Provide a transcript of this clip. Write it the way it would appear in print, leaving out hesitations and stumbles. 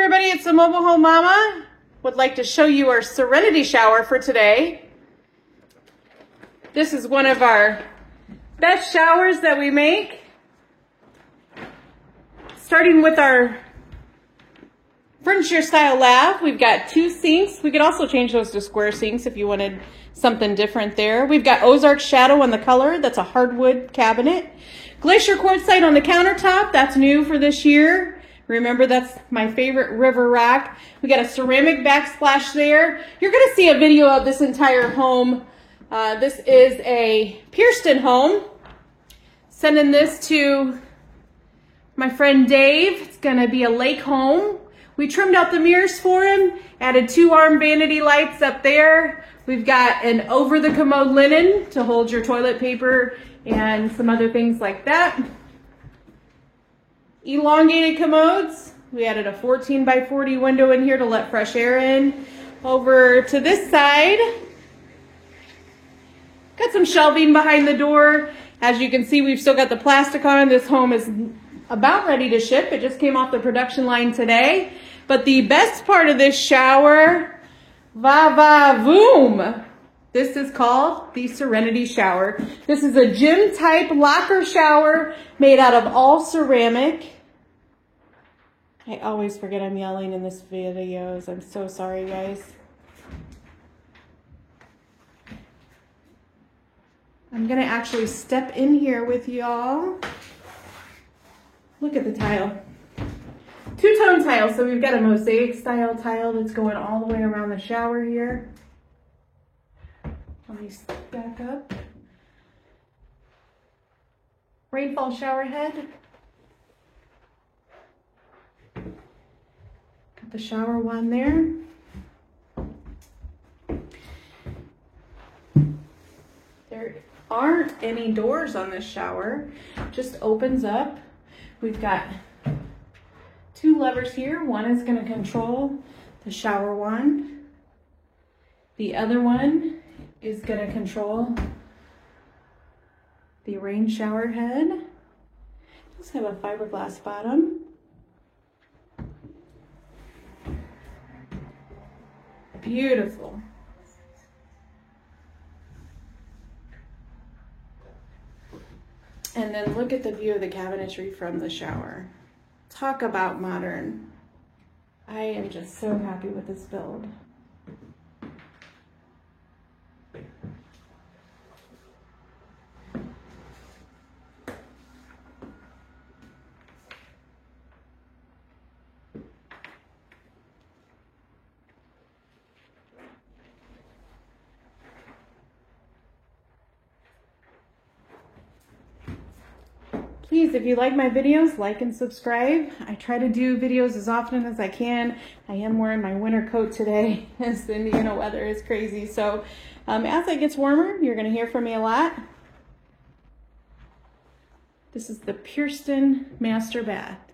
everybody, it's the Mobile Home Mama. Would like to show you our Serenity shower for today. This is one of our best showers that we make. Starting with our furniture style lav, we've got 2 sinks. We could also change those to square sinks if you wanted something different there. We've got Ozark Shadow on the color. That's a hardwood cabinet. Glacier quartzite on the countertop. That's new for this year. Remember, that's my favorite river rock. We got a ceramic backsplash there. You're going to see a video of this entire home. This is a Pierston home. Sending this to my friend Dave. It's going to be a lake home. We trimmed out the mirrors for him, added 2 arm vanity lights up there. We've got an over the commode linen to hold your toilet paper and some other things like that. Elongated commodes. We added a 14 by 40 window in here to let fresh air in. Over to this side, got some shelving behind the door. As you can see, we've still got the plastic on. This home is about ready to ship. It just came off the production line today. But the best part of this shower, va-va-voom. This is called the Serenity shower. This is a gym type locker shower made out of all ceramic. I always forget I'm yelling in this videos. I'm so sorry, guys. I'm gonna actually step in here with y'all. Look at the tile. 2-tone tile, so we've got a mosaic style tile that's going all the way around the shower here. Let me back up. Rainfall shower head. Got the shower wand there. There aren't any doors on this shower. Just opens up. We've got 2 levers here. One is going to control the shower wand. The other one is going to control the rain shower head. Let's have a fiberglass bottom. Beautiful. And then look at the view of the cabinetry from the shower. Talk about modern. I am just so happy with this build. Please, if you like my videos, like and subscribe. I try to do videos as often as I can. I am wearing my winter coat today as the Indiana weather is crazy. So as it gets warmer, you're going to hear from me a lot. This is the Pierston Master Bath.